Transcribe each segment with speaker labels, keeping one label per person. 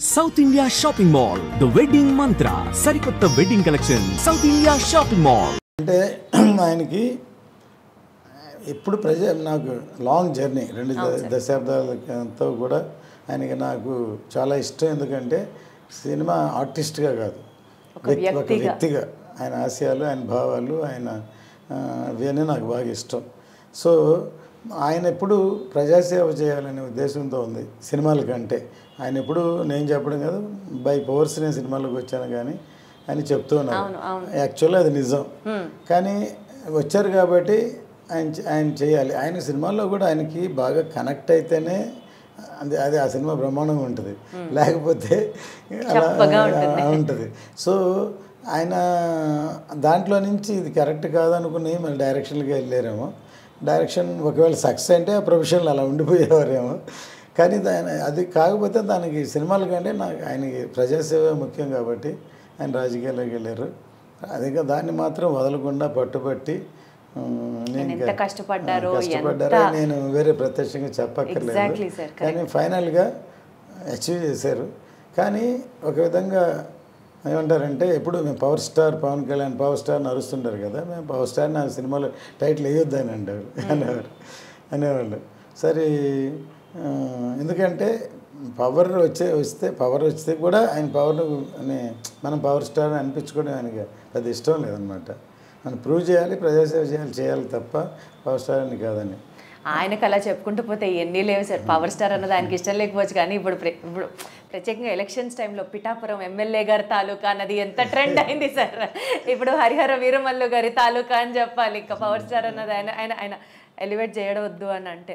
Speaker 1: South India shopping mall the wedding మంత్ర సరికొత్త wedding collection south India shopping mall.
Speaker 2: అంటే ఆయనకి నాకు లాంగ్ జర్నీ 2 దశాబ్దాలతో కూడా ఆయనకి నాకు చాలా ఇష్టం. ఎందుకంటే సినిమా ఆర్టిస్ట్గా కాదు, ఒక వ్యక్తిగా ఆయన ఆశయాలు, ఆయన భావాలు, ఆయన ఇవన్నీ నాకు బాగా ఇష్టం. సో ఆయన ఎప్పుడు ప్రజాసేవ చేయాలనే ఉద్దేశంతో ఉంది సినిమాల కంటే. ఆయన ఎప్పుడు నేను చెప్పడం కాదు, బై పవర్స్ నేను సినిమాలకు వచ్చాను కానీ ఆయన చెప్తూ ఉన్నారు. యాక్చువల్లీ అది నిజం, కానీ వచ్చారు కాబట్టి ఆయన చేయాలి. ఆయన సినిమాల్లో కూడా ఆయనకి బాగా కనెక్ట్ అయితేనే అది ఆ సినిమా బ్రహ్మాండంగా ఉంటుంది, లేకపోతే అలా ఉంటుంది. సో ఆయన దాంట్లో నుంచి ఇది కరెక్ట్ కాదనుకుని మళ్ళీ డైరెక్షన్కి వెళ్ళారేమో. డైరెక్షన్ ఒకవేళ సక్సెస్ అంటే ఆ ప్రొఫెషన్లో అలా ఉండిపోయేవారేమో. కానీ అది కాకపోతే దానికి సినిమాల కంటే నాకు ఆయనకి ప్రజాసేవ ముఖ్యం కాబట్టి ఆయన రాజకీయాల్లోకి వెళ్ళారు. అదిగా దాన్ని మాత్రం వదలకుండా పట్టుబట్టి
Speaker 3: కష్టపడ్డారో
Speaker 2: నేను వేరే ప్రత్యక్షంగా చెప్పక్కర్లేదు. కానీ ఫైనల్గా అచీవ్ చేశారు. కానీ ఒక విధంగా ఏమంటారంటే ఎప్పుడు మేము power star Pawan Kalyan power star అరుస్తుంటారు కదా, మేము పవర్ స్టార్ నా సినిమాలో టైటిల్ వేయొద్దని అనేవాళ్ళు. సరే, ఎందుకంటే పవర్ వస్తే కూడా ఆయన మనం పవర్ స్టార్ అనిపించుకోవడం ఆయనకి పెద్ద ఇష్టం లేదనమాట. మనం ప్రూవ్ చేయాలి, ప్రజాసేవ చేయాలి తప్ప పవర్ స్టార్ అని కాదని.
Speaker 3: ఆయనకు అలా చెప్పుకుంటూ పోతే ఎన్ని లేవు సార్. పవర్ స్టార్ అన్నది ఆయనకి ఇష్టం లేకపోవచ్చు, కానీ ఇప్పుడు ప్రత్యేకంగా ఎలక్షన్స్ టైంలో పిఠాపురం ఎమ్మెల్యే గారి తాలూకా అన్నది ఎంత ట్రెండ్ అయింది సార్. ఇప్పుడు హరిహర వీరమల్లు గారి తాలూకా అని చెప్పాలి. ఇంకా పవర్ స్టార్ అన్నది ఆయన ఎలివేట్ చేయవద్దు అని అంటే.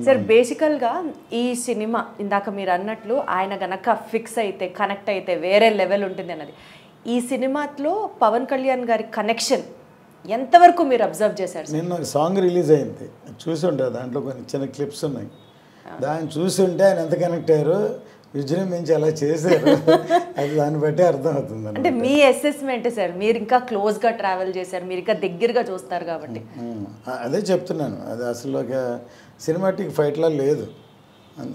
Speaker 3: సార్ బేసికల్గా ఈ సినిమా ఇందాక మీరు అన్నట్లు ఆయన గనక ఫిక్స్ అయితే, కనెక్ట్ అయితే వేరే లెవెల్ ఉంటుంది అన్నది. ఈ సినిమాలో పవన్ కళ్యాణ్ గారి కనెక్షన్ ఎంతవరకు మీరు అబ్జర్వ్ చేశారు?
Speaker 2: నిన్న ఒక సాంగ్ రిలీజ్ అయింది, చూసి ఉంటారు. దాంట్లో కొన్ని చిన్న క్లిప్స్ ఉన్నాయి. దాన్ని చూసి ఉంటే ఆయన ఎంత కనెక్ట్ అయ్యారు, విజృంభించి అలా చేశారు, అది దాన్ని బట్టి అర్థమవుతుంది.
Speaker 3: అంటే మీ అసెస్మెంట్ సార్, మీరు ఇంకా క్లోజ్గా ట్రావెల్ చేశారు, మీరు ఇంకా దగ్గరగా చూస్తారు కాబట్టి
Speaker 2: అదే చెప్తున్నాను. అది అసలు ఒక సినిమాటిక్ ఫైట్లా లేదు,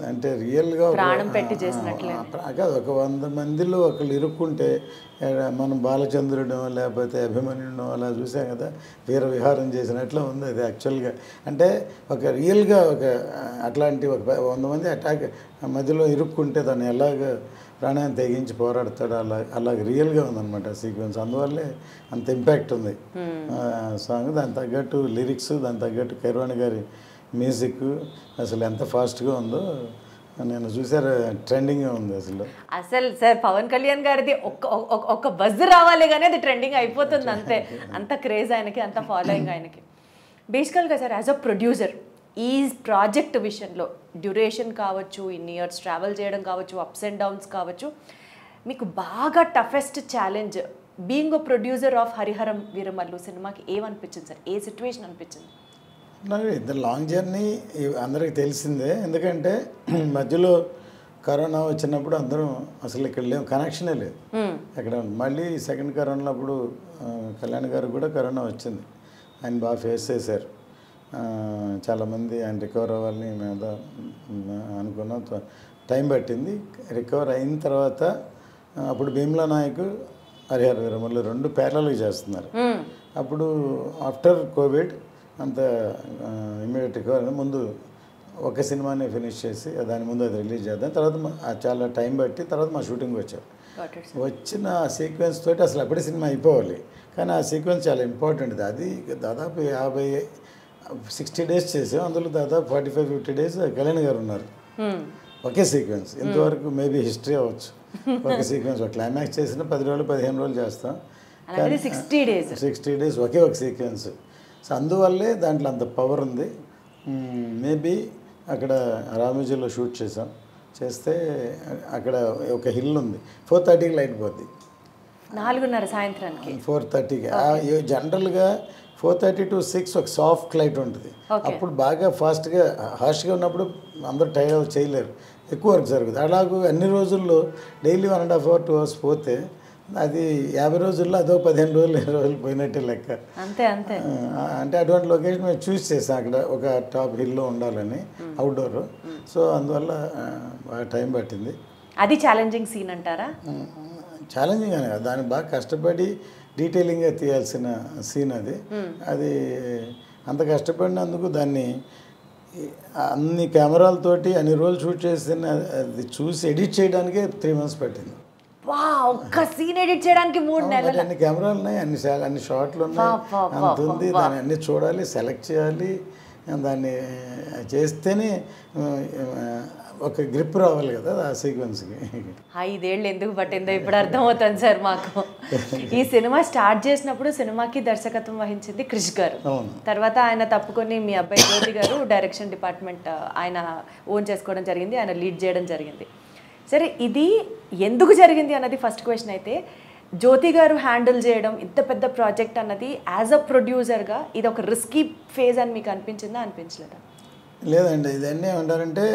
Speaker 2: అంటే రియల్గా
Speaker 3: ప్రాణం పెట్టి చేసినట్లే
Speaker 2: కాదు. ఒక 100 మందిలో ఒకళ్ళు ఇరుక్కుంటే మనం బాలచంద్రుడో లేకపోతే అభిమన్యుడో అలా చూసాం కదా, వీర విహారం చేసినట్లు ఉంది అది యాక్చువల్గా. అంటే ఒక రియల్గా అట్లాంటి 100 మంది అటాక్ మధ్యలో ఇరుక్కుంటే దాన్ని ఎలాగ ప్రాణాన్ని తెగించి పోరాడతాడు, అలాగ రియల్గా ఉందన్నమాట సీక్వెన్స్. అందువల్లే అంత ఇంపాక్ట్ ఉంది సాంగ్. దానికి తగ్గట్టు లిరిక్స్, దానికి తగ్గట్టు కైరవాణి గారి మ్యూజిక్ అసలు ఎంత ఫాస్ట్గా ఉందో నేను చూసారు, ట్రెండింగ్గా ఉంది అసలు
Speaker 3: సార్. పవన్ కళ్యాణ్ గారిది ఒక్క బజ్ రావాలి కానీ అది ట్రెండింగ్ అయిపోతుంది అంతే. అంత క్రేజ్ ఆయనకి, అంత ఫాలోయింగ్ ఆయనకి. బేసికల్గా సార్ యాజ్ అ ప్రొడ్యూసర్ ఈ ప్రాజెక్ట్ విషయంలో డ్యూరేషన్ కావచ్చు, ఇన్ని ఇయర్స్ ట్రావెల్ చేయడం కావచ్చు, అప్స్ అండ్ డౌన్స్ కావచ్చు, మీకు బాగా toughest challenge being a producer of Harihara Veeramallu సినిమాకి ఏమనిపించింది సార్? ఏ సిచ్యువేషన్ అనిపించింది?
Speaker 2: నాకు ఇద్దరు లాంగ్ జర్నీ అందరికీ తెలిసిందే. ఎందుకంటే మధ్యలో కరోనా వచ్చినప్పుడు అందరం అసలు ఇక్కడ లేవు, కనెక్షనే లేదు ఎక్కడ. మళ్ళీ సెకండ్ కరోనాప్పుడు కళ్యాణ్ గారు కూడా కరోనా వచ్చింది, ఆయన బాగా ఫేస్ చేశారు. చాలామంది ఆయన రికవర్ అవ్వాలని మేము అనుకున్నాం, టైం పట్టింది. రికవర్ అయిన తర్వాత అప్పుడు భీమ్లా నాయక్, హరిహర వీరమల్లు 2 ప్యారలల్గా చేస్తున్నారు. అప్పుడు ఆఫ్టర్ కోవిడ్ అంత ఇమ్మీడియట్ రికవర్ ముందు ఒక సినిమాని ఫినిష్ చేసి దాని ముందు అది రిలీజ్ చేద్దాం. తర్వాత చాలా టైం బట్టి తర్వాత మా షూటింగ్ వచ్చారు. వచ్చిన ఆ సీక్వెన్స్ తోటి అసలు అప్పుడే సినిమా అయిపోవాలి, కానీ ఆ సీక్వెన్స్ చాలా ఇంపార్టెంట్. అది దాదాపు 60 డేస్ చేసాం. అందులో దాదాపు 45-50 డేస్ కళ్యాణ్ గారు ఉన్నారు ఒకే సీక్వెన్స్. ఇంతవరకు మేబీ హిస్టరీ అవ్వచ్చు. ఒక సీక్వెన్స్ ఒక క్లైమాక్స్ చేసిన 10 రోజులు 15 రోజులు చేస్తాం, 60 డేస్ ఒకే ఒక సీక్వెన్స్. సో అందువల్లే దాంట్లో అంత పవర్ ఉంది. మేబీ అక్కడ రామోజీలో షూట్ చేస్తే అక్కడ ఒక హిల్ ఉంది, 4:30కి లైట్ పోద్ది,
Speaker 3: 4:30 సాయంత్రానికి
Speaker 2: 4:30కి. జనరల్గా 4:30 to 6 ఒక సాఫ్ట్ లైట్ ఉంటుంది. అప్పుడు బాగా ఫాస్ట్గా హార్ష్గా ఉన్నప్పుడు అందరూ టైర్ చేయలేరు, ఎక్కువ వర్క్ జరుగుతుంది. అలాగే అన్ని రోజుల్లో డైలీ 1.5 hours 2 hours పోతే అది 50 రోజుల్లో అదో 15 రోజులు 20 రోజులు పోయినట్టే లెక్క.
Speaker 3: అంతే అంతే.
Speaker 2: అంటే అటువంటి లొకేషన్ మేము చూస్ చేసాం, అక్కడ ఒక టాప్ హిల్లో ఉండాలని అవుట్డోర్. సో అందువల్ల బాగా టైం పట్టింది.
Speaker 3: అది ఛాలెంజింగ్ సీన్ అంటారా?
Speaker 2: ఛాలెంజింగ్ అని కాదు, దాన్ని బాగా కష్టపడి డీటెయిలింగ్గా తీయాల్సిన సీన్ అది. అది అంత కష్టపడినందుకు దాన్ని అన్ని కెమెరాలతోటి అన్ని రోజులు షూట్ చేసిన అది చూసి ఎడిట్ చేయడానికే 3 months పట్టింది.
Speaker 3: వా, ఒక్క సీన్ ఎడిట్ చేయడానికి 3 నెలలు.
Speaker 2: అన్ని కెమెరాలు ఉన్నాయి, అన్ని షాట్లు ఉన్నాయి, అంత ఉంది. దాన్ని అన్ని చూడాలి, సెలెక్ట్ చేయాలి, దాన్ని చేస్తేనే ఒక గ్రిప్ రావాలి కదా ఆ సీక్వెన్స్కి.
Speaker 3: 5 ఏళ్ళు ఎందుకు పట్టిందో ఇప్పుడు అర్థమవుతుంది సార్ మాకు. ఈ సినిమా స్టార్ట్ చేసినప్పుడు సినిమాకి దర్శకత్వం వహించింది క్రిష్ గారు. తర్వాత ఆయన తప్పుకొని మీ అబ్బాయి జ్యోతి గారు డైరెక్షన్ డిపార్ట్మెంట్ ఆయన ఓన్ చేసుకోవడం జరిగింది, ఆయన లీడ్ చేయడం జరిగింది. సరే, ఇది ఎందుకు జరిగింది అన్నది ఫస్ట్ క్వశ్చన్ అయితే, జ్యోతి గారు హ్యాండిల్ చేయడం ఇంత పెద్ద ప్రాజెక్ట్ అన్నది యాజ్ అ ప్రొడ్యూసర్గా ఇది ఒక రిస్కీ ఫేజ్ అని మీకు అనిపించిందా, అనిపించలేదా?
Speaker 2: లేదండి, ఇదన్నీ ఏమంటారంటే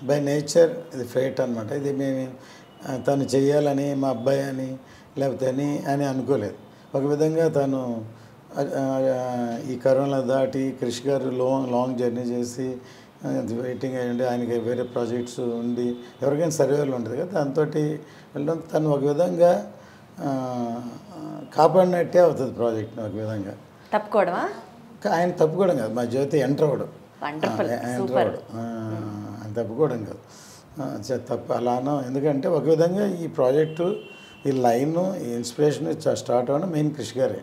Speaker 2: బై నేచర్ ఇది ఫేట్ అనమాట. ఇది మేము తను చెయ్యాలని మా అబ్బాయి అని లేకపోతే అని అనుకోలేదు. ఒక విధంగా తను ఈ కరోనా దాటి క్రిష్ గారు లాంగ్ జర్నీ చేసి వెయిటింగ్ అయ్యండి, ఆయనకి వేరే ప్రాజెక్ట్స్ ఉండి ఎవరికైనా సర్వేలు ఉంటుంది కదా, దాంతో వెళ్ళడం తను ఒక విధంగా కాపాడినట్టే అవుతుంది ప్రాజెక్ట్ని. ఒక విధంగా
Speaker 3: తప్పుకోవడమా?
Speaker 2: ఆయన తప్పుకోవడం కాదు, మా జ్యోతి ఎంటర్ అవ్వడం, ఆయన తప్పుకోవడం కాదు, తప్పు అలానో. ఎందుకంటే ఒక విధంగా ఈ ప్రాజెక్టు ఈ లైన్ ఈ ఇన్స్పిరేషన్ స్టార్ట్ అవ్వడం మెయిన్ క్రిష్ గారే.